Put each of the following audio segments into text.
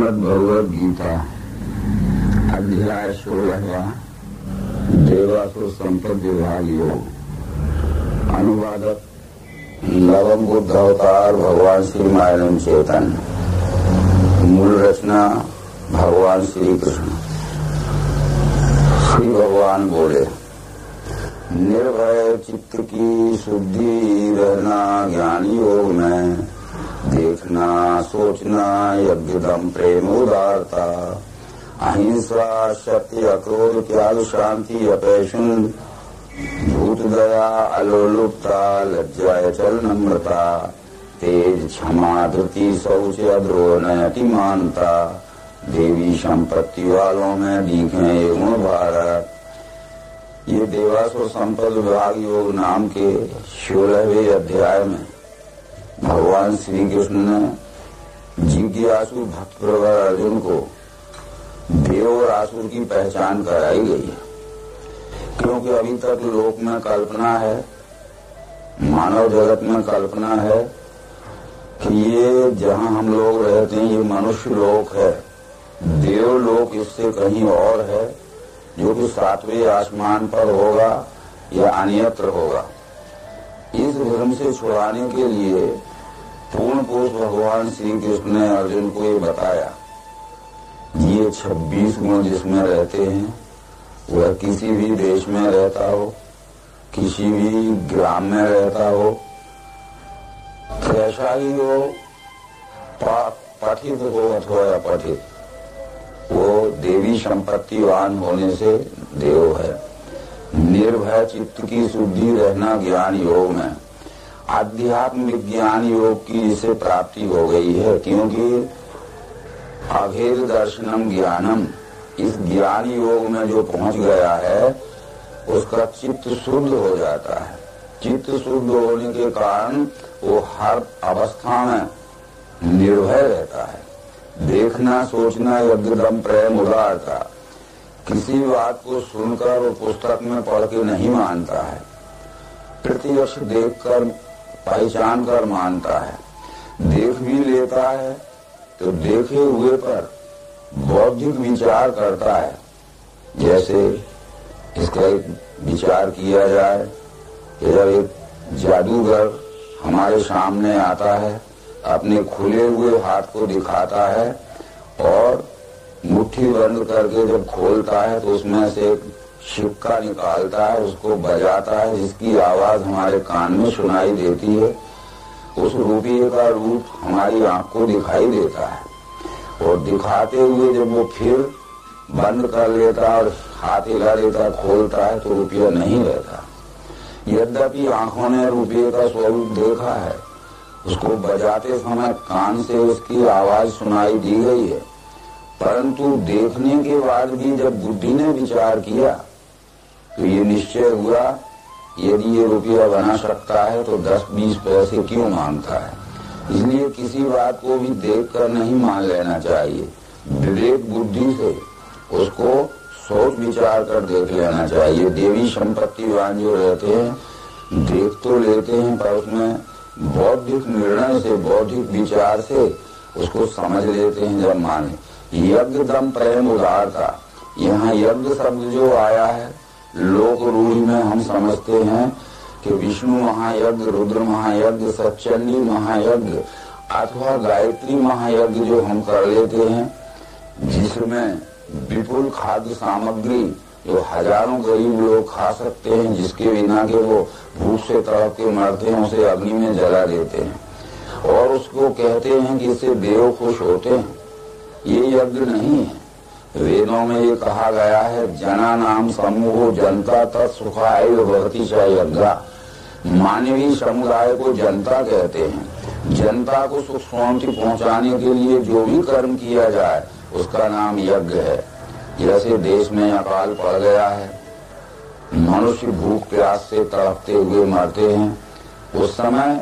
श्रीमद् भगवद गीता अध्याय 16 देवासुर संपद विभाग योग। अनुवादक नवम बुद्ध अवतार भगवान श्री मायनम चेतन। मूल रचना भगवान श्री कृष्ण। श्री भगवान बोले, निर्भय चित्त की शुद्धि रहना ज्ञान योग में, देखना सोचना यज्ञ दम प्रेम उदारता, अहिंसा सत्य अक्रोध त्याग शांति अपैशन, भूत दया अलोलुपता लज्जा अचल नम्रता, तेज क्षमा धृति शौच अद्रोह अतिमानता, देवी संपत्ति वालों में दिखे गुण भारत। ये देवासुर संपद विभाग योग नाम के 16वें अध्याय में भगवान श्री कृष्ण ने जिज्ञासु भक्त प्रवर अर्जुन को देव और आसुर की पहचान कराई गई है। क्योंकि अभी तक लोक में कल्पना है, मानव जगत में कल्पना है कि ये जहां हम लोग रहते हैं ये मनुष्य लोक है, देव लोक इससे कहीं और है, जो कि 7वें आसमान पर होगा या अन्यत्र होगा। इस भ्रम से छुड़ाने के लिए पूर्ण पुरुष भगवान श्री कृष्ण ने अर्जुन को ये बताया, ये 26 गुण जिसमें रहते हैं वह किसी भी देश में रहता हो, किसी भी ग्राम में रहता हो, कैसा ही हो, पठित हो अथवा अपठित, वो देवी संपत्तिवान होने से देव है। निर्भय चित्त की शुद्धि रहना ज्ञान योग में, आध्यात्म विज्ञान योग की इसे प्राप्ति हो गई है। क्योंकि अभेद दर्शनम ज्ञानम, इस ज्ञान योग में जो पहुंच गया है उसका चित्त शुद्ध हो जाता है। चित्त शुद्ध होने के कारण वो हर अवस्था में निर्भय रहता है। देखना सोचना यज्ञदम प्रेम उदारता, किसी बात को सुनकर वो पुस्तक में पढ़ के नहीं मानता है, प्रत्यक्ष देखकर पहचान कर मानता है। देख भी लेता है तो देखे हुए पर बौद्धिक विचार करता है। जैसे इसका एक विचार किया जाए कि जब एक जादूगर हमारे सामने आता है, अपने खुले हुए हाथ को दिखाता है और मुट्ठी बंद करके जब खोलता है तो उसमें से एक सिक्का निकालता है, उसको बजाता है, जिसकी आवाज हमारे कान में सुनाई देती है। उस रुपये का रूप हमारी आंख को दिखाई देता है और दिखाते हुए जब वो फिर बंद कर लेता और हाथ हिला देता, खोलता है तो रुपया नहीं रहता। यद्यपि आंखों ने रुपये का स्वरूप देखा है, उसको बजाते समय कान से उसकी आवाज सुनाई दी गई है, परंतु देखने के बाद भी जब बुद्धि ने विचार किया तो ये निश्चय हुआ, यदि ये रुपया बना सकता है तो 10-20 पैसे क्यों मांगता है। इसलिए किसी बात को भी देखकर नहीं मान लेना चाहिए, विवेक बुद्धि से उसको सोच विचार कर देख लेना चाहिए। देवी संपत्तिवान जो रहते हैं देख तो लेते हैं, पर उसमें बौद्धिक निर्णय से, बौद्धिक विचार से उसको समझ लेते हैं जब माने। यज्ञ दम प्रेम उदारता, यहाँ यज्ञ शब्द जो आया है लोक रूढ़ी में हम समझते हैं कि विष्णु महायज्ञ, रुद्र महायज्ञ, सचंडी महायज्ञ अथवा गायत्री महायज्ञ जो हम कर लेते हैं, जिसमें विपुल खाद्य सामग्री जो हजारों गरीब लोग खा सकते हैं, जिसके बिना के वो भूख से तड़प के मरते हैं, उसे अग्नि में जला देते हैं और उसको कहते हैं कि इससे देव खुश होते हैं। ये यज्ञ नहीं है। वेदों में ये कहा गया है, जना नाम समूह जनता तत्सुखाय भवति च यज्ञा। मानवीय समुदाय को जनता कहते हैं। जनता को सुख शांति पहुंचाने के लिए जो भी कर्म किया जाए उसका नाम यज्ञ है। जैसे देश में अकाल पड़ गया है, मनुष्य भूख प्यास से तड़पते हुए मरते हैं, उस समय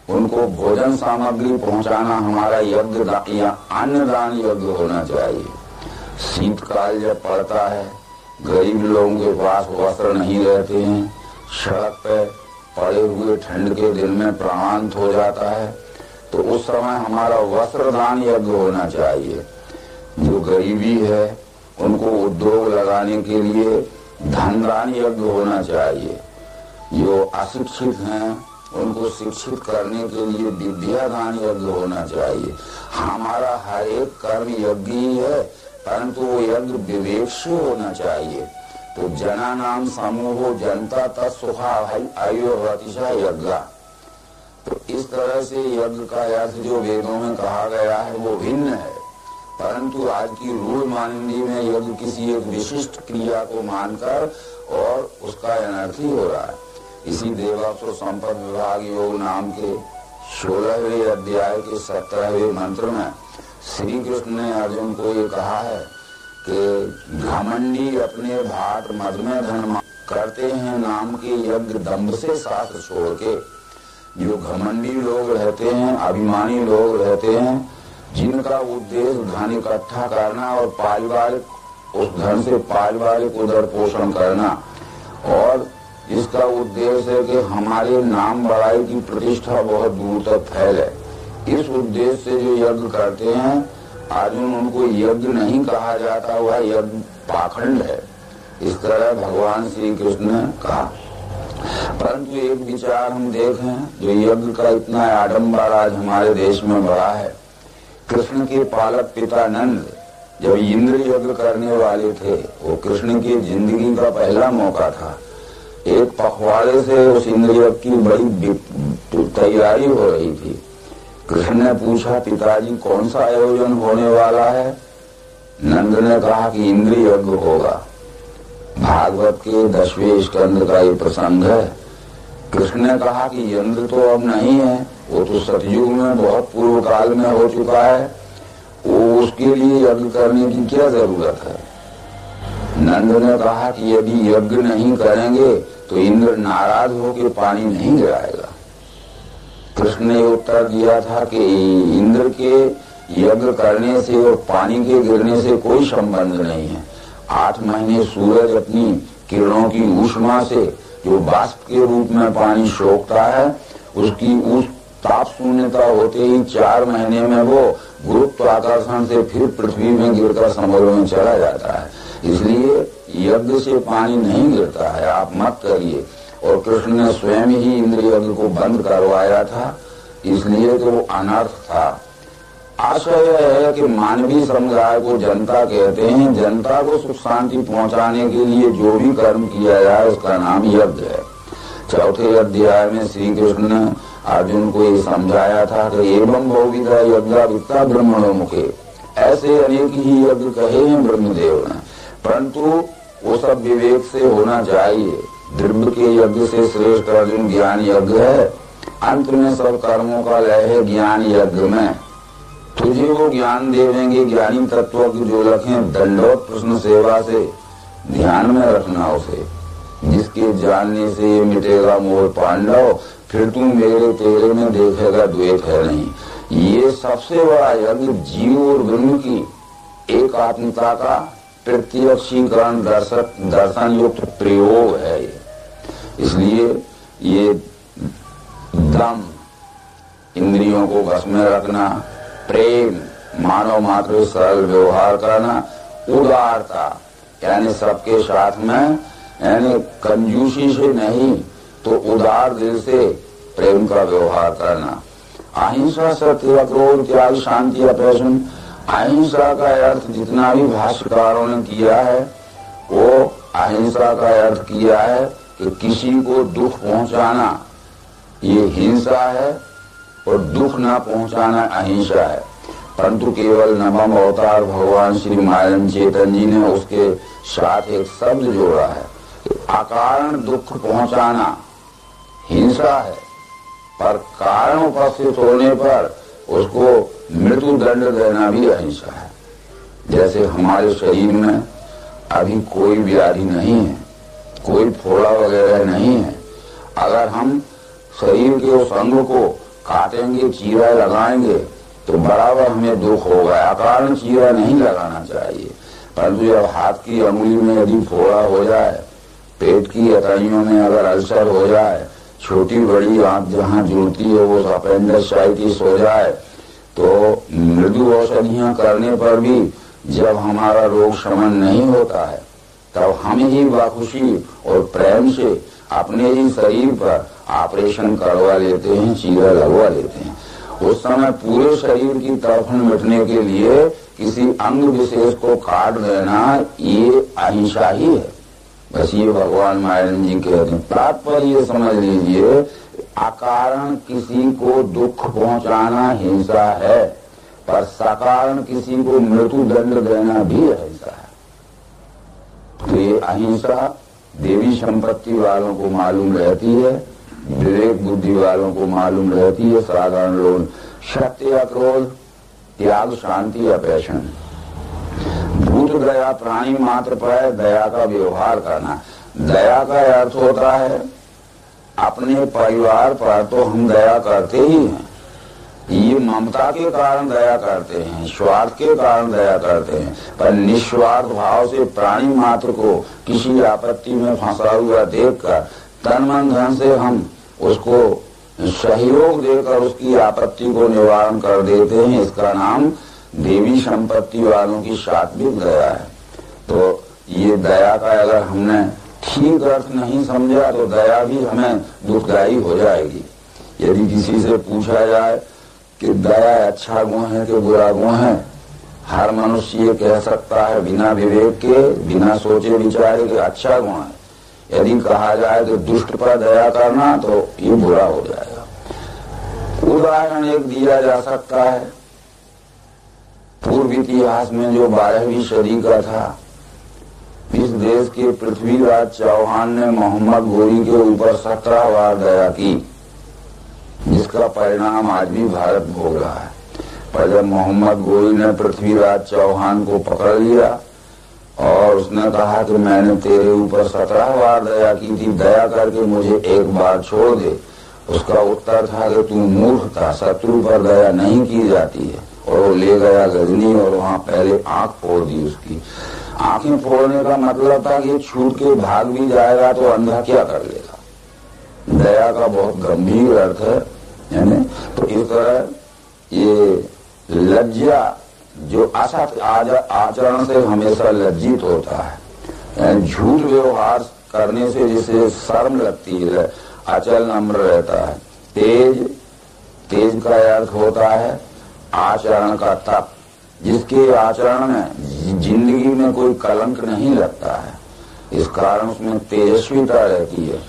उनको भोजन सामग्री पहुंचाना हमारा यज्ञ या अन्नदान यज्ञ होना चाहिए। शीतकाल जब पड़ता है, गरीब लोगों के पास वस्त्र नहीं रहते हैं, सड़क पे पड़े हुए ठंड के दिन में प्राणांत हो जाता है, तो उस समय हमारा वस्त्र दान यज्ञ होना चाहिए। जो गरीबी है उनको उद्योग लगाने के लिए धनदान यज्ञ होना चाहिए। जो अशिक्षित हैं उनको शिक्षित करने के लिए विद्यादान यज्ञ होना चाहिए। हमारा हर एक कर्म यज्ञ ही है, परंतु वो यज्ञ विवेक से होना चाहिए। तो जना नाम समूहो जनता तत्सुखा अयोतिशा यज्ञ। तो इस तरह से यज्ञ का अर्थ जो वेदों में कहा गया है वो भिन्न है, परंतु आज की रूढ़ मानंदी में यज्ञ किसी एक विशिष्ट क्रिया को मानकर और उसका अनर्थी हो रहा है। इसी देवासुर संपद विभाग योग नाम के 16वें अध्याय के 17वें मंत्र में श्री कृष्ण ने अर्जुन को ये कहा है कि घमंडी अपने भाट मद में धन करते हैं नाम के यज्ञ दंभ से शास्त्र छोड़ के। जो घमंडी लोग रहते हैं, अभिमानी लोग रहते हैं, जिनका उद्देश्य धन इकट्ठा करना और पारिवारिक उस धन से पारिवारिक उदर पोषण करना, और इसका उद्देश्य है कि हमारे नाम बड़ाई की प्रतिष्ठा बहुत दूर तक फैले, इस उद्देश्य से जो यज्ञ करते हैं अर्जुन उनको यज्ञ नहीं कहा जाता, वह यज्ञ पाखंड है। इस तरह भगवान श्री कृष्ण ने कहा। परंतु एक विचार हम देखें, जो यज्ञ का इतना आडंबर आज हमारे देश में बढ़ा है। कृष्ण के पालक पिता नंद जब इंद्र यज्ञ करने वाले थे, वो कृष्ण की जिंदगी का पहला मौका था। एक पखवाड़े से उस इंद्र यज्ञ की बड़ी तैयारी हो रही थी। कृष्ण ने पूछा, पिताजी कौन सा आयोजन होने वाला है? नंद ने कहा कि इंद्र यज्ञ होगा। भागवत के 10वें स्कंद का ये प्रसंग है। कृष्ण ने कहा कि इंद्र तो अब नहीं है, वो तो सतयुग में बहुत पूर्व काल में हो चुका है, वो उसके लिए यज्ञ करने की क्या जरूरत है? नंद ने कहा कि यदि यज्ञ नहीं करेंगे तो इंद्र नाराज होकर पानी नहीं गिराएगा। कृष्ण ने उत्तर दिया था कि इंद्र के यज्ञ करने से और पानी के गिरने से कोई संबंध नहीं है। 8 महीने सूरज अपनी किरणों की ऊष्मा से जो बाष्प के रूप में पानी सोखता है, उसकी उस ताप शून्यता होते ही 4 महीने में वो गुरुत्वाकर्षण से फिर पृथ्वी में गिरकर समुद्र में चला जाता है। इसलिए यज्ञ से पानी नहीं गिरता है, आप मत करिए। और कृष्ण ने स्वयं ही इंद्र यज्ञ को बंद करवाया था, इसलिए तो वो अनर्थ था। आशय है कि मानवीय समुदाय को जनता कहते हैं, जनता को सुख शांति पहुंचाने के लिए जो भी कर्म किया जाए उसका नाम यज्ञ है। 4थे अध्याय में श्री कृष्ण ने अर्जुन को ये समझाया था कि एवं बहुविधा यज्ञा वित्ता ब्रह्मणो मुखे, ऐसे अनेक ही यज्ञ कहे हैं ब्रह्मदेव ने, परंतु वो सब विवेक से होना चाहिए। द्रव्य के यज्ञ से श्रेष्ठ अर्जुन ज्ञान यज्ञ है। अंत में सब कर्मों का लय है ज्ञान यज्ञ में। तुझे वो ज्ञान देवेंगे ज्ञानी तत्व की जो रखें दंडवत प्रश्न सेवा से, ध्यान में रखना उसे, जिसके जानने से ये मिटेगा मोह पांडव, फिर तू मेरे तेरे में देखेगा द्वैत है नहीं। ये सबसे बड़ा यज्ञ जीव और ब्रह्म की एक आत्मता का प्रत्यक्षीकरण दर्शन युक्त प्रयोग है। इसलिए ये दम, इंद्रियों को वश में रखना, प्रेम, मानव मात्र सरल व्यवहार करना, उदारता यानी सबके साथ में, यानी कंजूसी से नहीं तो उदार दिल से प्रेम का व्यवहार करना, अहिंसा सत्य क्रोध त्याग शांति अपैशन। अहिंसा का अर्थ जितना भी भाष्यकारों ने किया है वो अहिंसा का अर्थ किया है कि किसी को दुख पहुंचाना ये हिंसा है और दुख ना पहुंचाना अहिंसा है। परंतु केवल नवम अवतार भगवान श्री मायन चेतन जी ने उसके साथ एक शब्द जोड़ा है, अकारण दुख पहुंचाना हिंसा है, पर कारण उपस्थित होने पर उसको मृत्यु दंड देना भी अहिंसा है। जैसे हमारे शरीर में अभी कोई व्याधि नहीं है, कोई फोड़ा वगैरह नहीं है, अगर हम शरीर के उस अंग को काटेंगे, चीरा लगाएंगे तो बराबर हमें दुख होगा। अकारण चीरा नहीं लगाना चाहिए। परंतु जब हाथ की अंगुली में यदि फोड़ा हो जाए, पेट की अतड़ियों में अगर अल्सर हो जाए, छोटी बड़ी आंत जहाँ जुड़ती है वो अपेंडिसाइटिस हो जाए, तो मृदु औषधियां करने पर भी जब हमारा रोग शमन नहीं होता है तब हम ही बखुशी और प्रेम से अपने ही शरीर पर ऑपरेशन करवा लेते हैं, चीरा लगवा लेते हैं। उस समय पूरे शरीर की तड़फन मिटने के लिए किसी अंग विशेष को काट देना ये अहिंसा ही है। बस ये भगवान महावीर जी कहते हैं। तात्पर्य ये समझ लीजिए, अकारण किसी को दुख पहुंचाना हिंसा है, पर सकारण किसी को मृत्यु दंड देना भी अहिंसा है। तो ये अहिंसा देवी संपत्ति वालों को मालूम रहती है, विवेक बुद्धि वालों को मालूम रहती है। साधारण लोग सत्य, अक्रोध, त्याग, शांति, अपैशन, भूत दया, प्राणी मात्र पर दया का व्यवहार करना। दया का अर्थ होता है अपने परिवार पर तो हम दया करते ही हैं, ये ममता के कारण दया करते हैं, स्वार्थ के कारण दया करते हैं, पर निस्वार्थ भाव से प्राणी मात्र को किसी आपत्ति में फंसा हुआ देखकर तन मन धन से हम उसको सहयोग देकर उसकी आपत्ति को निवारण कर देते हैं। इसका नाम देवी संपत्ति वालों की सात्विक दया है। तो ये दया का अगर हमने ठीक अर्थ नहीं समझा तो दया भी हमें दुखदायी हो जाएगी। यदि किसी से पूछा जाए कि दया अच्छा गुण है कि बुरा गुण है, हर मनुष्य ये कह सकता है बिना विवेक के, बिना सोचे विचारे कि अच्छा गुण है। यदि कहा जाए कि दुष्ट पर दया करना तो ये बुरा हो जाएगा। उदाहरण एक दिया जा सकता है, पूर्व इतिहास में जो 12वीं सदी का था, इस देश के पृथ्वीराज चौहान ने मोहम्मद गोरी के ऊपर 17 बार दया की, जिसका परिणाम आज भी भारत भोग रहा है। पर जब मोहम्मद गोरी ने पृथ्वीराज चौहान को पकड़ लिया और उसने कहा कि मैंने तेरे ऊपर 17 बार दया की थी, दया करके मुझे एक बार छोड़ दे, उसका उत्तर था कि तू मूर्ख था, शत्रु पर दया नहीं की जाती है। और वो ले गया गजनी और वहां पहले आंख फोड़ दी उसकी। आंखें फोड़ने का मतलब था कि छूट के भाग भी जाएगा तो अंधा क्या कर लेगा। दया का बहुत गंभीर अर्थ है। तो इस तरह ये लज्जा जो असत आचरण से हमेशा लज्जित होता है, झूठ व्यवहार करने से जिसे शर्म लगती है, अचल नम्र रहता है। तेज का अर्थ होता है आचरण का तप, जिसके आचरण में जिंदगी में कोई कलंक नहीं लगता है, इस कारण उसमें तेजस्विता रहती है।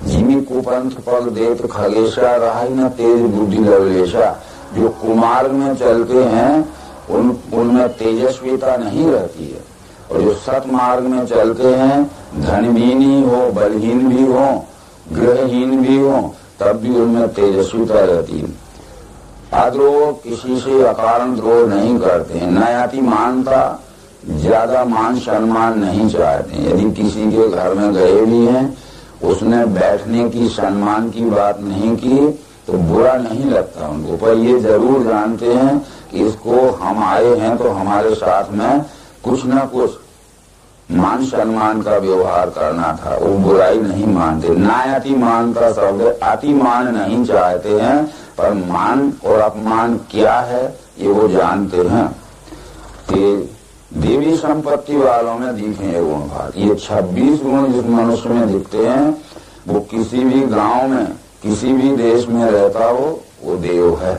जिमी कुपंथ पग देत खगेशा रहा न तेज बुद्धि लवलेशा। जो कुमार्ग में चलते हैं उनमें तेजस्विता नहीं रहती है, और जो सतमार्ग में चलते हैं धनहीन ही हो, बलहीन भी हो, गृहहीन भी हो, तब भी उनमें तेजस्विता रहती है। अद्रोह, किसी से अकारण द्रोह नहीं करते हैं। नयाति मानता, ज्यादा मान सम्मान नहीं चाहते। यदि किसी के घर में गए भी हैं, उसने बैठने की सम्मान की बात नहीं की तो बुरा नहीं लगता उनको, पर ये जरूर जानते हैं कि इसको हम आए हैं तो हमारे साथ में कुछ न कुछ मान सम्मान का व्यवहार करना था, वो बुराई नहीं मानते। नायति मानता शब्द अति मान नहीं चाहते हैं, पर मान और अपमान क्या है ये वो जानते हैं। देवी संपत्ति वालों में दिखे ये गुण भाग। ये 26 गुण जिस मनुष्य में दिखते हैं वो किसी भी गांव में, किसी भी देश में रहता हो वो देव है।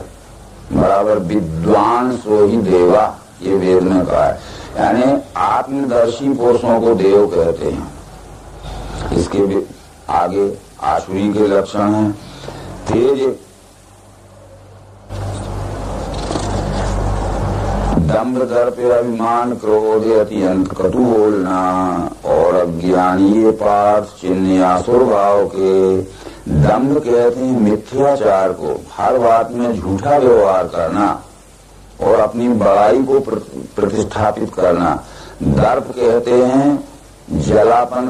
बराबर विद्वान सो ही देवा, ये वेद में कहा है। यानी आत्मदर्शी पुरुषों को देव कहते हैं। इसके भी आगे आसुरी के लक्षण हैं। तेज, दम्भ, दर्प, अभिमान, क्रोध, अत्यंत कटु बोलना, और अज्ञानी ये पार्थ चिन्ह आसुर भाव के। दम्भ कहते हैं मिथ्याचार को, हर बात में झूठा व्यवहार करना और अपनी बड़ाई को प्रतिष्ठापित करना। दर्प कहते हैं जलापन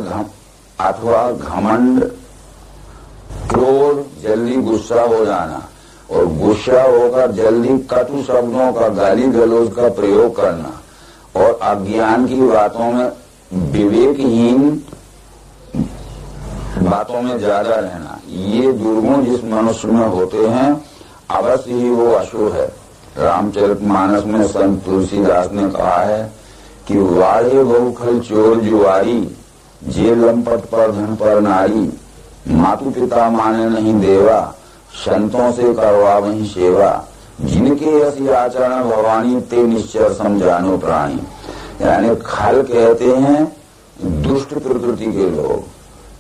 अथवा घमंड। क्रोध, जल्दी गुस्सा हो जाना, और गुस्सा होकर जल्दी कटु शब्दों का, गाली गलौज का प्रयोग करना, और अज्ञान की बातों में, विवेकहीन बातों में ज्यादा रहना। ये दुर्गुण जिस मनुष्य में होते हैं अवश्य ही वो अशुभ है। रामचरितमानस में संत तुलसीदास ने कहा है कि वाढ़े बहुखल चोर जुआरी, जे लंपट पर धन पर नारी, मातु पिता माने नहीं देवा, संतों से करवा वही सेवा, जिनके ऐसी आचरण भवानी, ते निश्चर समझानो प्राणी। यानी खल कहते हैं दुष्ट प्रकृति के लोग,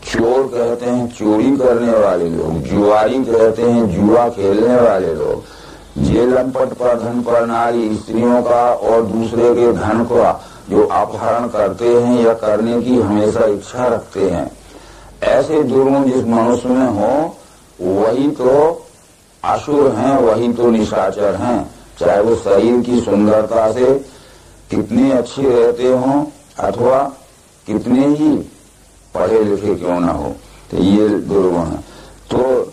चोर कहते हैं चोरी करने वाले लोग, जुआरी कहते हैं जुआ खेलने वाले लोग, जे लंपट पर धन पर नारी, स्त्रियों का और दूसरे के धन का जो अपहरण करते हैं या करने की हमेशा इच्छा रखते हैं, ऐसे दुर्गुण जिस मनुष्य में हो वही तो असुर हैं, वही तो निशाचर हैं। चाहे वो शरीर की सुंदरता से कितने अच्छे रहते हों अथवा कितने ही पढ़े लिखे क्यों ना हो, तो ये दुर्गुण है। तो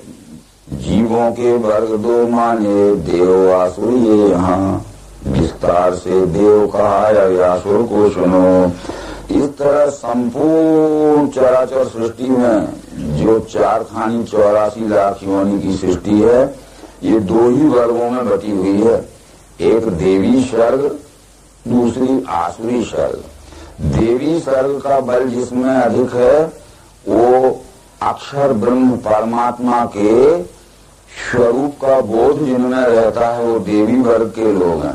जीवों के वर्ग दो माने, देव आसुर ये यहाँ विस्तार से देव कहा या असुर को सुनो। इस तरह संपूर्ण चराचर सृष्टि में जो 4 खानी 84 लाख योनि की सृष्टि है, ये 2 ही वर्गों में बटी हुई है, एक देवी सर्ग, दूसरी आसुरी सर्ग। देवी सर्ग का बल जिसमें अधिक है वो अक्षर ब्रह्म परमात्मा के स्वरूप का बोध जिनमें रहता है वो देवी वर्ग के लोग हैं,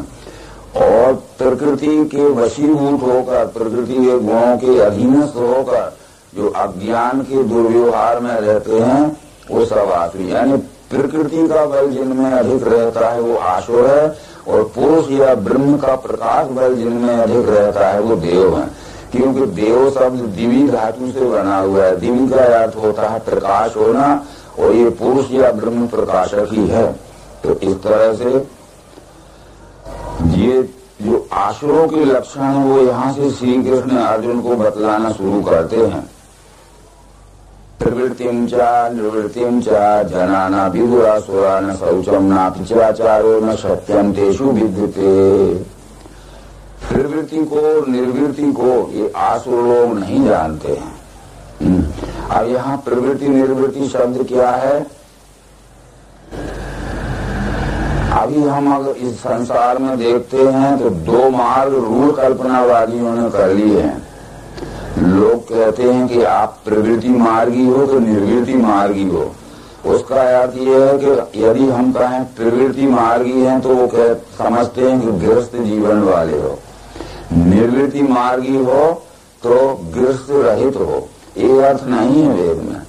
और प्रकृति के वशीभूत होकर, प्रकृति के गुणों के अधीनस्थ होकर जो अज्ञान के दुर्व्यवहार में रहते हैं वो सब आसुरी। यानी प्रकृति का बल जिनमें अधिक रहता है वो आसुर है, और पुरुष या ब्रह्म का प्रकाश बल जिनमें अधिक रहता है वो देव है। क्योंकि देव शब्द दिवी धातु से बना हुआ है, दिवी का अर्थ होता है प्रकाश होना, और ये पुरुष या ब्रह्म प्रकाशक ही है। तो इस तरह से ये जो आसुरों के लक्षण है वो यहाँ से श्री कृष्ण अर्जुन को बतलाना शुरू करते हैं। प्रवृत्तिम चा निर्वृत्तिम चा जनाना विदुरासुरा न शौचम नापि चाचारो न सत्यम तेषु विद्यते। प्रवृत्ति को निर्वृत्ति को ये आसुर लोग नहीं जानते हैं। अब यहाँ प्रवृत्ति निर्वृत्ति शब्द क्या है? अभी हम अगर इस संसार में देखते हैं तो 2 मार्ग रूढ़ कल्पनावादियों ने कर लिए हैं। लोग कहते हैं कि आप प्रवृत्ति मार्गी हो तो निर्वृत्ति मार्गी हो। उसका अर्थ ये है कि यदि हम कहें प्रवृत्ति मार्गी हैं तो वो समझते हैं कि गृहस्थ जीवन वाले हो, निर्वृत्ति मार्गी हो तो गृहस्थ रहित हो। ये अर्थ नहीं है वेद में।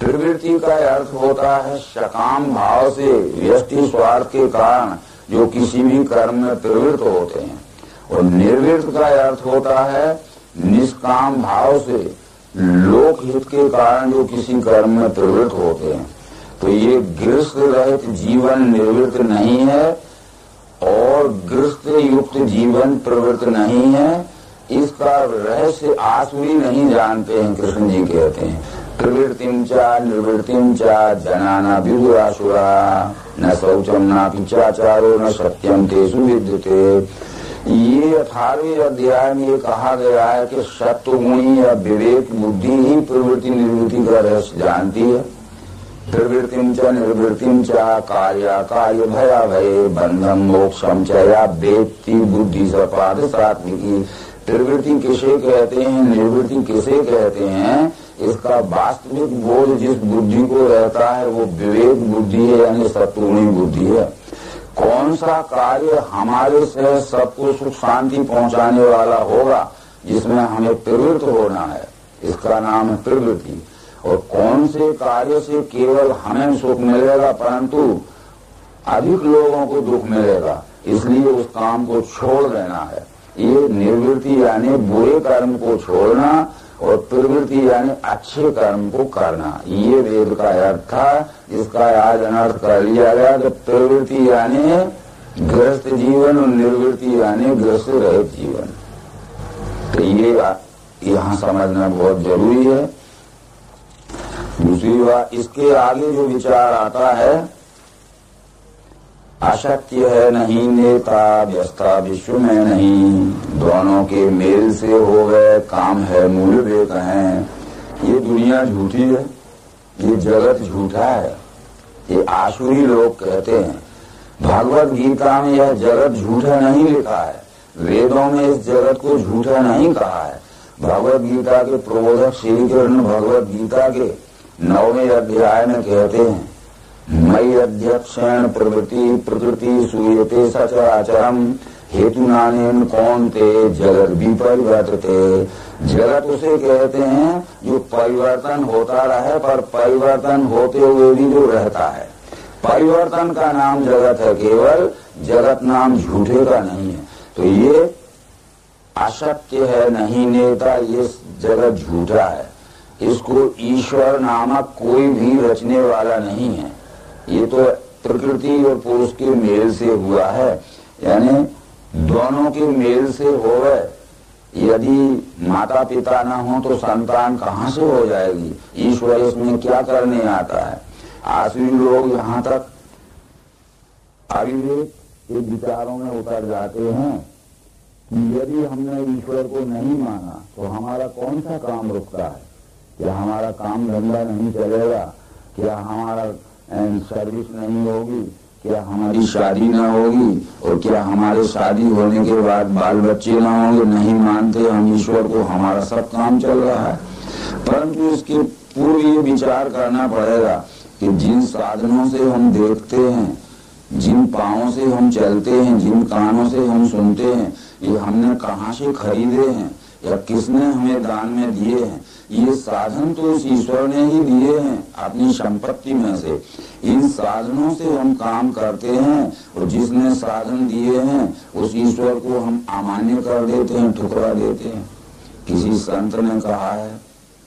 प्रवृत्ति का अर्थ होता है सकाम भाव से व्यष्टि स्वार्थ के कारण जो किसी भी कर्म में प्रवृत्त होते हैं, और निर्वृत्त का अर्थ होता है निष्काम भाव से लोक हित के कारण जो किसी कर्म में प्रवृत्त होते हैं। तो ये गृहस्थ रहित जीवन निर्वृत्त नहीं है और गृहस्थ युक्त जीवन प्रवृत्त नहीं है। इसका रहस्य आसुरी नहीं जानते हैं। कृष्ण जी कहते हैं प्रवृत्तिम चा निर्वृत्तिम चा जनाना विदुरासुरा न शौचम नापि चाचारो न सत्यम तेषु विद्यते। ये 18वें अध्याय में ये कहा गया है कि सत्वगुणी या विवेक बुद्धि ही प्रवृत्ति निर्वृत्ति का रहस्य जानती है। प्रवृत्तिम च निर्वृत्तिम च कार्य कार्य भया भय बंधम मोक्षम च या वेत्ति बुद्धि सपाद सात्विकी। प्रवृत्ति किसे कहते हैं, निर्वृत्ति किसे कहते हैं, इसका वास्तविक बोध जिस बुद्धि को रहता है वो विवेक बुद्धि है, यानी सत्वगुणी बुद्धि है। कौन सा कार्य हमारे से सबको सुख शांति पहुंचाने वाला होगा, जिसमें हमें प्रवृत्त होना है, इसका नाम है प्रवृत्ति। और कौन से कार्य से केवल हमें सुख मिलेगा परंतु अधिक लोगों को दुख मिलेगा, इसलिए उस काम को छोड़ देना है। ये निर्वृत्ति यानी बुरे कर्म को छोड़ना और प्रवृत्ति यानी अच्छे कर्म को करना, ये वेद का अर्थ था। इसका आज अनर्थ कर लिया गया कि प्रवृत्ति यानी गृहस्थ जीवन और निर्वृत्ति यानी गृहस्थ रहित जीवन। तो ये यहाँ समझना बहुत जरूरी है। दूसरी बात, इसके आगे जो विचार आता है, अशक्य है नहीं नेता व्यस्ता विश्व में नहीं, दोनों के मेल से हो गए काम है मूल वे कहें। ये दुनिया झूठी है, ये जगत झूठा है, ये आसुरी लोग कहते हैं। भगवत गीता में यह जगत झूठा नहीं लिखा है, वेदों में इस जगत को झूठा नहीं कहा है। भगवत गीता के प्रबोधक श्री कृष्ण भगवत गीता के 9वें अध्याय में कहते हैं, मयि अध्यक्षेण प्रवृत्ति प्रकृति सूयते सचराचरम हेतु नानेन कौन्ते जगत विपरिवर्तते। जगत उसे कहते हैं जो परिवर्तन होता रहे, पर परिवर्तन होते हुए भी जो रहता है। परिवर्तन का नाम जगत है, केवल जगत नाम झूठे का नहीं है। तो ये असत्य है, नहीं नेता, ये जगत झूठा है। इसको ईश्वर नामक कोई भी रचने वाला नहीं है। ये तो प्रकृति और पुरुष के मेल से हुआ है, यानी दोनों के मेल से होवे। यदि माता पिता न हो तो संतान कहाँ से हो जाएगी? ईश्वर इसमें क्या करने आता है? आसुरी लोग यहाँ तक अविवेक के विचारों में उतर जाते हैं कि यदि हमने ईश्वर को नहीं माना तो हमारा कौन सा काम रुकता है? क्या हमारा काम धंधा नहीं चलेगा? क्या हमारा सर्विस नहीं होगी? क्या हमारी शादी न होगी? और क्या हमारे शादी होने के बाद बाल बच्चे न होंगे? नहीं मानते हम ईश्वर को, हमारा सब काम चल रहा है। परंतु इसके पूर्व ये विचार करना पड़ेगा कि जिन साधनों से हम देखते हैं, जिन पांवों से हम चलते हैं, जिन कानों से हम सुनते हैं, ये हमने कहाँ से खरीदे हैं या किसने हमें दान में दिए हैं? ये साधन तो उस ईश्वर ने ही दिए हैं अपनी संपत्ति में से। इन साधनों से हम काम करते हैं और जिसने साधन दिए हैं उस ईश्वर को हम अमान्य कर देते हैं, ठुकरा देते हैं। किसी संत ने कहा है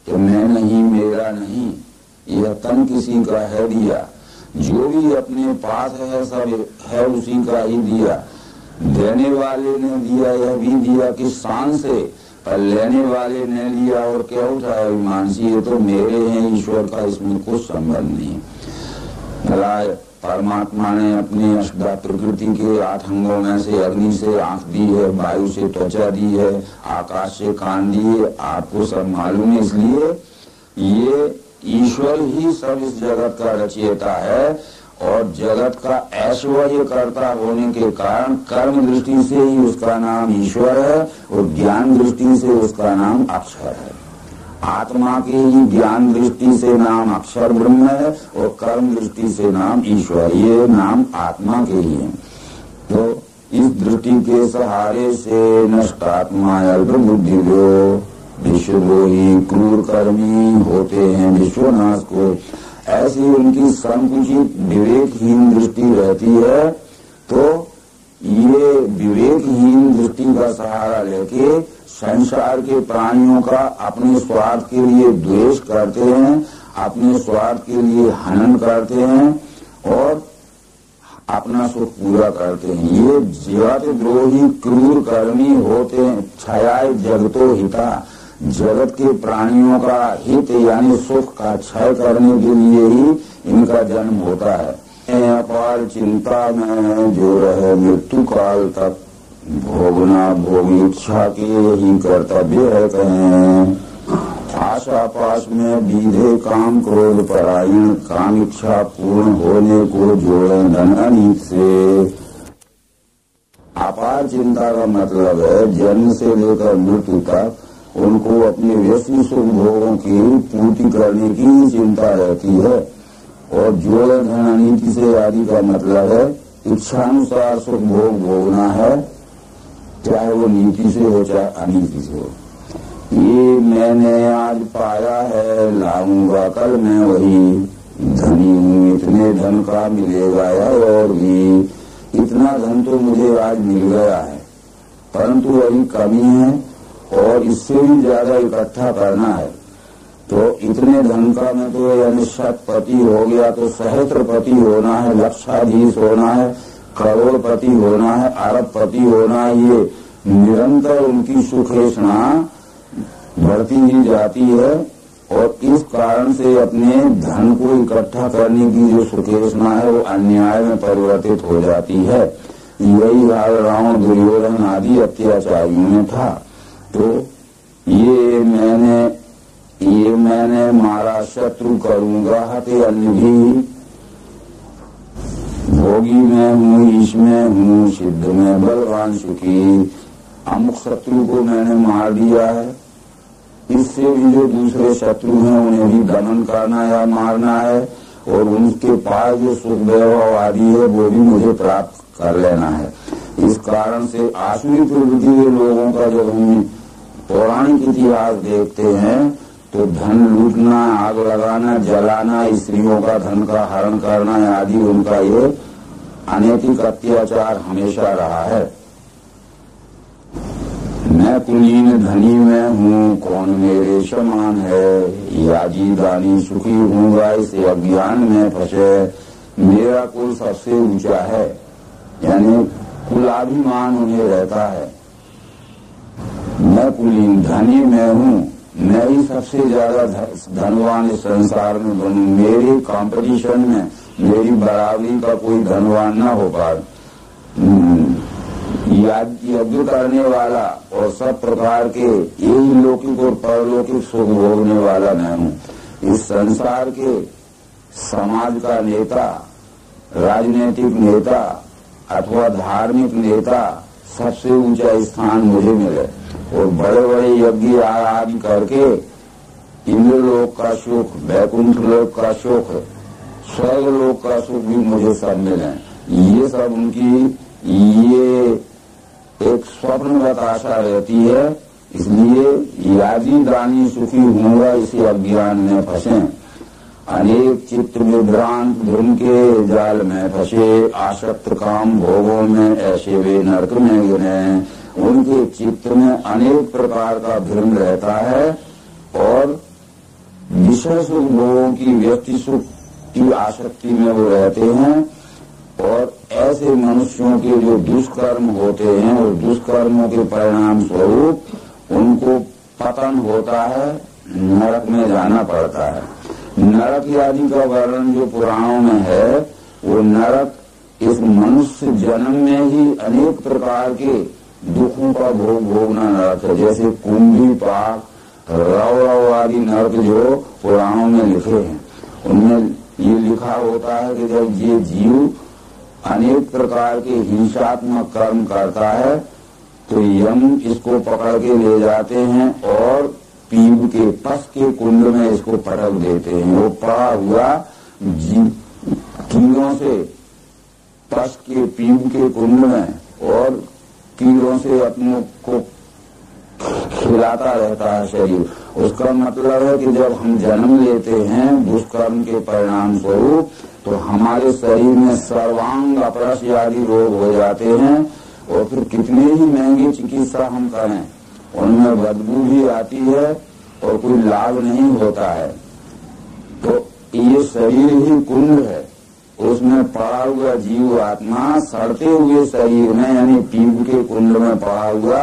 कि मैं नहीं, मेरा नहीं, यह तन किसी का है दिया, जो भी अपने पास है सब है उसी का ही दिया। देने वाले ने दिया, यह भी दिया किस शान से, पर लेने वाले ने लिया और क्या उठाया मानसी, ये तो मेरे हैं, ईश्वर का इसमें कुछ संबंध नहीं। परमात्मा ने अपने अष्टा प्रकृति के 8 अंगों में से अग्नि से आंख दी है, वायु से त्वचा दी है, आकाश से कान दी है, आपको सब मालूम है। इसलिए ये ईश्वर ही सब इस जगत का रचयिता है और जगत का ऐश्वर्य कर्ता होने के कारण कर्म दृष्टि से ही उसका नाम ईश्वर है और ज्ञान दृष्टि से उसका नाम अक्षर है। आत्मा के ही ज्ञान दृष्टि से नाम अक्षर ब्रह्म है और कर्म दृष्टि से नाम ईश्वर, ये नाम आत्मा के ही है। तो इस दृष्टि के सहारे से नष्ट आत्मा अल्प बुद्धि विश्वद्रोही क्रूर कर्मी होते हैं विश्वनाश को। ऐसी उनकी संकुचित विवेकहीन दृष्टि रहती है। तो ये विवेकहीन दृष्टि का सहारा लेके संसार के प्राणियों का अपने स्वार्थ के लिए द्वेष करते हैं, अपने स्वार्थ के लिए हनन करते हैं और अपना सुख पूरा करते हैं। ये जगत द्रोही क्रूर कर्मी होते हैं। क्षयाय जगतो हिता, जगत के प्राणियों का हित यानी सुख का क्षय करने के लिए ही इनका जन्म होता है। अपार चिंता में जो रहे मृत्यु काल तक भोगना भोग इच्छा के ही कर्तव्य है। कहें आशा पाश में बीधे काम क्रोध परायण, काम इच्छा पूर्ण होने को जोड़े धन अनीत से। अपार चिंता का मतलब है जन्म से लेकर मृत्यु तक उनको अपने व्यक्ति सुख भोगों की पूर्ति करने की चिंता रहती है। और जोड़ धन अनीति से आदि का मतलब है इच्छानुसार सुख भोग भोगना है, चाहे वो नीति से हो चाहे अनीति से हो। ये मैंने आज पाया है, लाऊंगा कल मैं वही, धनी हूँ इतने धन का मिलेगा या और भी, इतना धन तो मुझे आज मिल गया है परंतु अभी कमी है और इससे भी ज्यादा इकट्ठा करना है। तो इतने धन का मैं तो यानी शतपति हो गया तो सहस्त्रपति होना है, लक्षाधीश होना है, करोड़पति होना है, अरबपति होना है। ये निरंतर उनकी सुखेषणा बढ़ती ही जाती है और इस कारण से अपने धन को इकट्ठा करने की जो सुखेषणा है वो अन्याय में परिवर्तित हो जाती है। यही हाल रावण दुर्योधन आदि अत्याचारियों में था। तो ये मैंने मारा शत्रु करूंगा हते अन्य भी, भोगी में हूँ ईश में हूँ सिद्ध में बलवान सुखी। अमुक शत्रु को मैंने मार दिया है, इससे भी जो दूसरे शत्रु हैं उन्हें भी दमन करना या मारना है, और उनके पास जो सुख वैभव आदि है वो भी मुझे प्राप्त कर लेना है। इस कारण से आसुरी प्रवृत्ति के लोगों का जब हम पौराणिक इतिहास देखते हैं तो धन लूटना, आग लगाना, जलाना, स्त्रियों का धन का हरण करना आदि उनका ये अनैतिक अत्याचार हमेशा रहा है। मैं कुलीन धनी में हूँ, कौन मेरे समान है, याजी दानी सुखी हूँगा, इस अज्ञान में फंसे, मेरा कुल सबसे ऊंचा है, यानी कुलाभिमान उन्हें रहता है। मैं कुलीन धनी में हूँ, मैं ही सबसे ज्यादा धनवान इस संसार में बनूं, मेरे कंपटीशन में मेरी बराबरी का कोई धनवान न हो पाए। यज्ञ करने वाला और सब प्रकार के यही लौकिक और परलौकिक सुख भोगने वाला मैं हूँ। इस संसार के समाज का नेता, राजनीतिक नेता अथवा धार्मिक नेता सबसे ऊंचा स्थान मुझे मिले, और बड़े बड़े यज्ञ आदि करके इंद्रलोक का सुख, वैकुंठ लोक का सुख, स्वर्ग लोक का सुख भी मुझे सब मिले। ये सब उनकी ये एक स्वप्नवत आशा रहती है, इसलिए याजी दानी सुखी होगा इसी अज्ञान में फंसे, अनेक चित्त विभ्रांत धर्म के जाल में फंसे, आसक्त काम भोगों में ऐसे वे नरक में गिरे। उनके चित्त में अनेक प्रकार का भ्रम रहता है और विषय सुख भोगों की, व्यक्ति सुख की आसक्ति में वो रहते हैं, और ऐसे मनुष्यों के जो दुष्कर्म होते हैं और दुष्कर्मों के परिणाम स्वरूप उनको पतन होता है, नरक में जाना पड़ता है। नरक आदि का वर्णन जो पुराणों में है, वो नरक इस मनुष्य जन्म में ही अनेक प्रकार के दुखों का भोग भोगना नरक है। जैसे कुंभी पाक, रव आदि नरक जो पुराणों में लिखे हैं, उनमें ये लिखा होता है कि जब ये जीव अनेक प्रकार के हिंसात्मक कर्म करता है तो यम इसको पकड़ के ले जाते हैं और पीप के पस के कुंड में इसको पटक देते हैं। वो पड़ा हुआ कीड़ों से पस के पीप के कुंड में और कीड़ों से अपनों को खिलाता रहता है शरीर। उसका मतलब है कि जब हम जन्म लेते हैं दुष्कर्म के परिणाम स्वरूप, तो हमारे शरीर में सर्वांग अपरस आदि रोग हो जाते हैं, और फिर कितने ही महंगी चिकित्सा हम करें, उनमें बदबू भी आती है और कोई लाभ नहीं होता है। तो ये शरीर ही कुंड है, उसमें पड़ा हुआ जीव आत्मा सड़ते हुए शरीर में यानी पीप के कुंड में पड़ा हुआ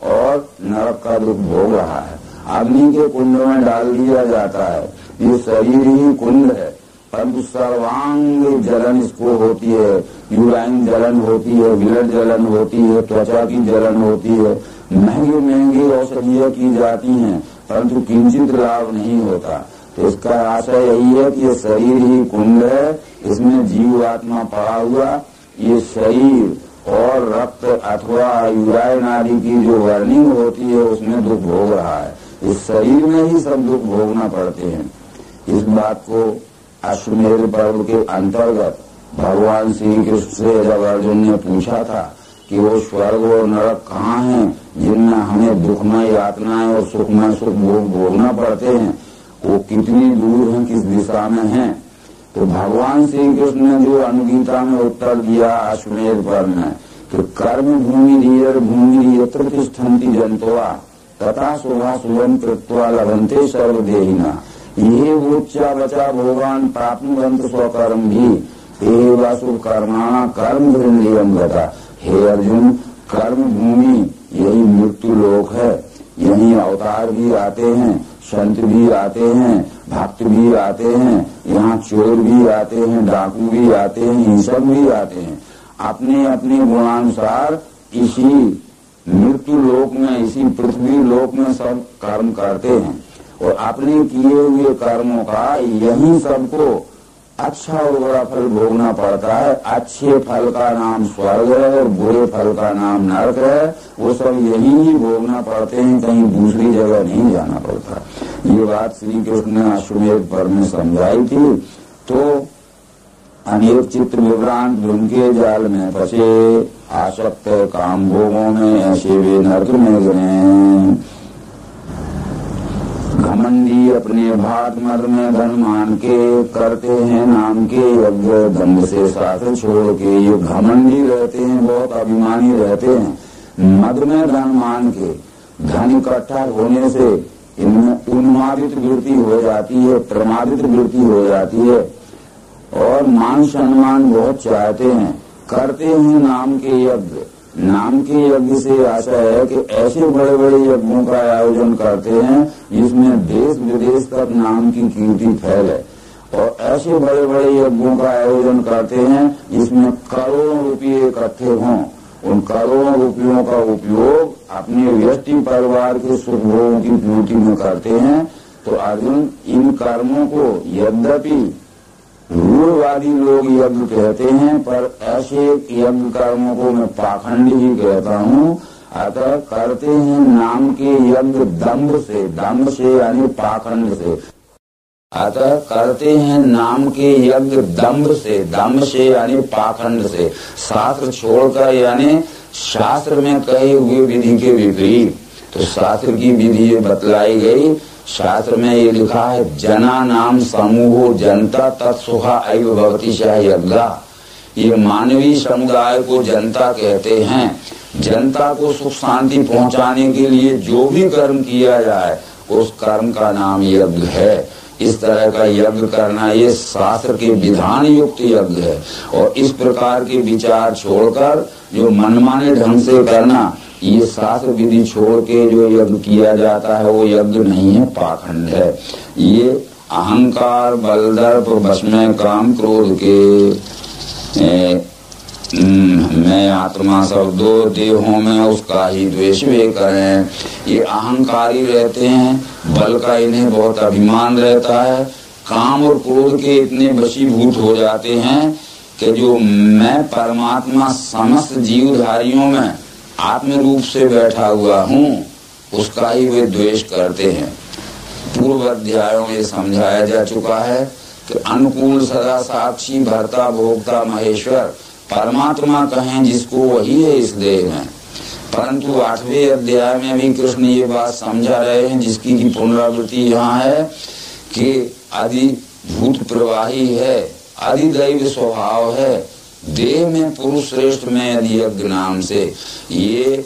और नरक का दुख भोग रहा है। अग्नि के कुंड में डाल दिया जाता है, ये शरीर ही कुंड है, परंतु सर्वांग जलन इसको होती है, यूराइन जलन होती है, ब्लड जलन होती है, त्वचा की जलन होती है, महंगी महंगी औषधियां की जाती हैं, परंतु किंचित लाभ नहीं होता। तो इसका आशय यही है कि ये शरीर ही कुंड है, इसमें जीव आत्मा पड़ा हुआ, ये शरीर और रक्त अथवा यूराइन आदि की जो वर्निंग होती है उसमें दुख भोग रहा है। इस शरीर में ही सब दुख भोगना पड़ते हैं। इस बात को अश्वमेध पर्व के अंतर्गत भगवान श्री कृष्ण से जब अर्जुन ने पूछा था कि वो स्वर्ग और नरक कहाँ हैं जिनमें हमें दुखमय यातनाएं और सुखमय सुख भोगना पड़ते हैं, वो कितनी दूर हैं, किस दिशा में हैं। तो भगवान श्री कृष्ण ने जो अनुगीता में उत्तर दिया अश्वमेध पर्व में कि कर्म भूमि धीर भूमि यत्र तिष्ठन्ति जंतवा तथा शोभा शुभम कृत्वा लभन्ते सर्वदेहिना ये उच्चा बचा भोगान प्राप्नुवन्त स्वकर्म भी हे वासुभ कर्माणा कर्म वृंदियम गता। हे अर्जुन, कर्म भूमि यही मृत्यु लोक है, यही अवतार भी आते हैं, संत भी आते हैं, भक्त भी आते हैं, यहाँ चोर भी आते हैं, डाकू भी आते हैं, हिंसक भी आते हैं। अपने अपने गुणानुसार इसी मृत्यु लोक में, इसी पृथ्वी लोक में सब कर्म करते हैं और अपने किए हुए कर्मों का यही सबको अच्छा और बुरा फल भोगना पड़ता है। अच्छे फल का नाम स्वर्ग है और बुरे फल का नाम नरक है। वो सब यही ही भोगना पड़ते हैं, कहीं दूसरी जगह नहीं जाना पड़ता। ये बात श्री कृष्ण ने अश्वमेध पर्व में समझाई थी। तो अनेक चित्र विभ्रांत उनके जाल में फंसे, आसक्त काम भोगों में, ऐसे वे नरक में गिरे। घमंडी अपने भात मद में धन मान के, करते हैं नाम के यज्ञ दंड से शास्त्र छोड़ के। ये घमंडी रहते हैं, बहुत अभिमानी रहते हैं, मद में धन मान के। धन इकट्ठा होने से इनमें उन्मादित वृत्ति हो जाती है, प्रमादित वृत्ति हो जाती है और मान सम्मान बहुत चाहते हैं। करते हैं नाम के यज्ञ, नाम के यज्ञ से आशा है कि ऐसे बड़े बड़े यज्ञों का आयोजन करते हैं जिसमें देश विदेश तक नाम की कीर्ति फैले, और ऐसे बड़े बड़े यज्ञों का आयोजन करते हैं जिसमें करोड़ों रुपये इकट्ठे हों। उन करोड़ों रुपयों का उपयोग अपने व्यक्ति परिवार के सुख भोगों की पूर्ति में करते हैं। तो अर्जुन, इन कर्मों को यद्यपि रूढ़वादी लोग यज्ञ कहते हैं, पर ऐसे यज्ञ कर्मों को मैं पाखंडी ही कहता हूँ। अतः करते हैं नाम के यज्ञ दम्भ से यानी पाखंड से। अतः करते हैं नाम के यज्ञ दम्भ से यानी पाखंड से, शास्त्र छोड़कर, यानी शास्त्र में कहे हुए विधि के विपरीत। तो शास्त्र की विधि ये बतलाई गई। शास्त्र में ये लिखा है, जना नाम समूहो जनता तत्सुखा ऐव भवति च यज्ञा। ये मानवीय समुदाय को जनता कहते हैं। जनता को सुख शांति पहुंचाने के लिए जो भी कर्म किया जाए उस कर्म का नाम यज्ञ है। इस तरह का यज्ञ करना ये शास्त्र के विधान युक्त यज्ञ है। और इस प्रकार के विचार छोड़कर जो मनमाने ढंग से करना, ये शास्त्र विधि छोड़ के जो यज्ञ किया जाता है वो यज्ञ नहीं है, पाखंड है। ये अहंकार बलदर्प वश में काम क्रोध के मैं आत्मा सब दो देहों में उसका ही द्वेष वे करें। ये अहंकारी रहते हैं, बल का इन्हें बहुत अभिमान रहता है, काम और क्रोध के इतने वशीभूत हो जाते हैं कि जो मैं परमात्मा समस्त जीवधारियों में आत्म रूप से बैठा हुआ हूँ उसका ही वे द्वेष करते हैं। पूर्व अध्यायों में समझाया जा चुका है कि अनुकूल सदा साक्षी भर्ता भोक्ता महेश्वर परमात्मा कहें जिसको वही है इस देह में। परंतु 8वें अध्याय में भी कृष्ण ये बात समझा रहे हैं, जिसकी की पुनरावृत्ति यहाँ है कि आदि भूत प्रवाही है, अधिदैव स्वभाव है, देह में पुरुष श्रेष्ठ में अधियज्ञ नाम से। ये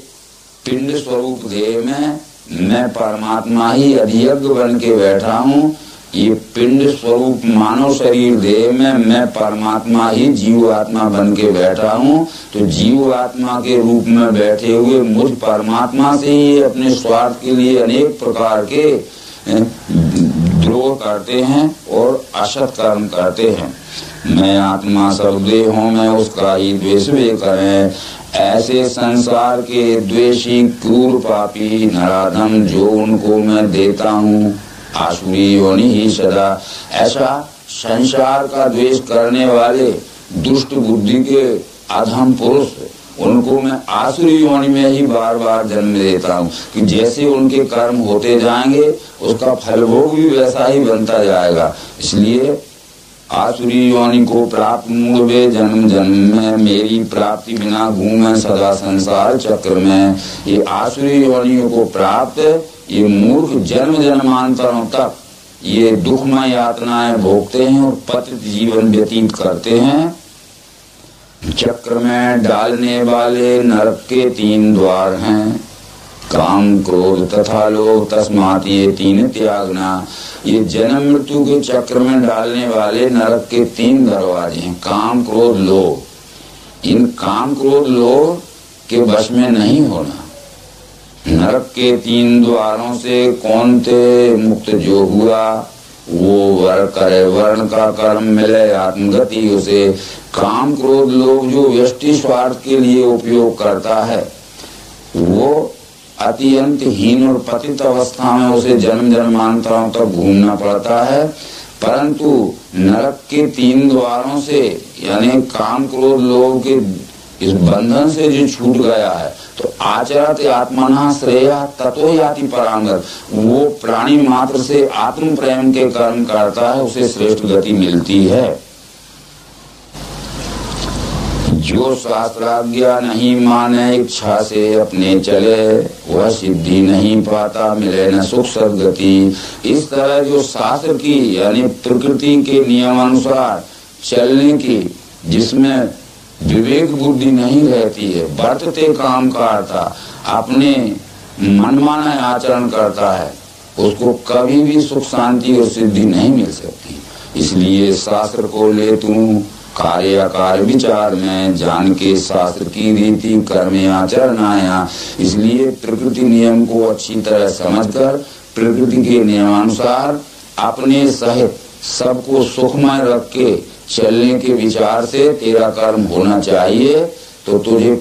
पिंड स्वरूप देह में मैं परमात्मा ही अधियज्ञ बन के बैठा हूँ। ये पिंड स्वरूप मानव शरीर देह में मैं परमात्मा ही जीव आत्मा बन के बैठा हूँ। तो जीव आत्मा के रूप में बैठे हुए मुझ परमात्मा से ही अपने स्वार्थ के लिए अनेक प्रकार के द्रोह करते हैं और असत कर्म करते हैं। मैं आत्मा सब देहों में उसका ही द्वेष वे करें। ऐसे संसार के द्वेषी क्रूर पापी नराधम जो उनको मैं देता हूँ आसुरी योनि ही सदा। ऐसा संसार का द्वेष करने वाले दुष्ट बुद्धि के अधम पुरुष उनको मैं आसुरी योनि में ही बार बार जन्म देता हूँ कि जैसे उनके कर्म होते जाएंगे उसका फल भोग भी वैसा ही बनता जाएगा। इसलिए आसुरी योनि को प्राप्त मूढ़ जन्म जन्म में मेरी प्राप्ति बिना घूमे सदा संसार चक्र में। ये आसुरी योनियों को प्राप्त ये मूर्ख जन्म जन्मांतरों तक ये दुखमय यातनाएं भोगते हैं और पतित जीवन व्यतीत करते हैं। चक्र में डालने वाले नरक के 3 द्वार हैं, काम क्रोध तथा लोभ, तस्मात् ये 3 त्यागना। ये जन्म मृत्यु के चक्र में डालने वाले नरक के 3 दरवाजे हैं, काम क्रोध लोभ। इन काम क्रोध लोभ के वश में नहीं होना। नरक के 3 द्वारों से कौन थे मुक्त जो हुआ वो वर करे, वर्ण का कर्म मिले आत्मगति उसे। काम क्रोध लोभ जो व्यष्टि स्वार्थ के लिए उपयोग करता है वो अत्यंत हीन और पतित अवस्था में उसे जन्म जन्मांतरों तक घूमना पड़ता है। परंतु नरक के 3 द्वारों से यानी काम क्रोध लोभ के इस बंधन से जो छूट गया है तो आचरत आत्मनः श्रेयः ततो याति परांगत, वो प्राणी मात्र से आत्म प्रेम के कर्म करता है, उसे श्रेष्ठ गति मिलती है। जो शास्त्राज्ञा नहीं माने इच्छा से अपने चले, वह सिद्धि नहीं पाता, मिले न सुख सद्गति। इस तरह जो शास्त्र की यानी प्रकृति के नियमानुसार चलने की, जिसमें विवेक बुद्धि नहीं रहती है, बरतते काम करता, अपने मनमाना आचरण करता है, उसको कभी भी सुख शांति और सिद्धि नहीं मिल सकती। इसलिए शास्त्र को ले तू कार्य अकार्य विचार में, जान के शास्त्र की रीति कर्म आचरण आया। इसलिए प्रकृति नियम को अच्छी तरह समझकर प्रकृति के नियमानुसार अपने सहित सबको सुखमय रख के चलने के विचार से तेरा कर्म होना चाहिए, तो तुझे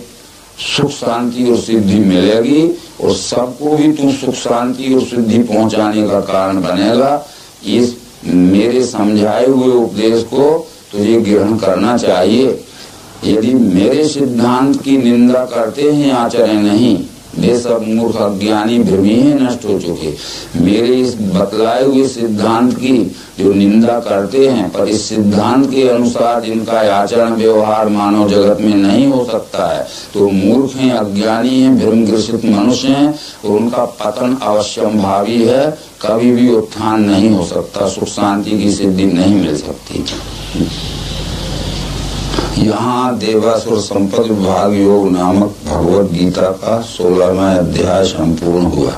सुख शांति और सिद्धि मिलेगी और सबको भी तू सुख शांति और सिद्धि पहुंचाने का कारण बनेगा। इस मेरे समझाए हुए उपदेश को तुझे ग्रहण करना चाहिए। यदि मेरे सिद्धांत की निंदा करते हैं, आचरण नहीं, वे सब मूर्ख अज्ञानी भ्रमी हैं, नष्ट हो चुके। मेरे इस बतलाए हुए सिद्धांत की जो निंदा करते हैं, पर इस सिद्धांत के अनुसार जिनका आचरण व्यवहार मानव जगत में नहीं हो सकता है, तो मूर्ख हैं, अज्ञानी हैं, भ्रम ग्रसित मनुष्य हैं और उनका पतन अवश्यंभावी है, कभी भी उत्थान नहीं हो सकता, सुख शांति की सिद्धि नहीं मिल सकती। यहाँ देवासुर संपद विभाग योग नामक भगवत गीता का 16वां अध्याय संपूर्ण हुआ।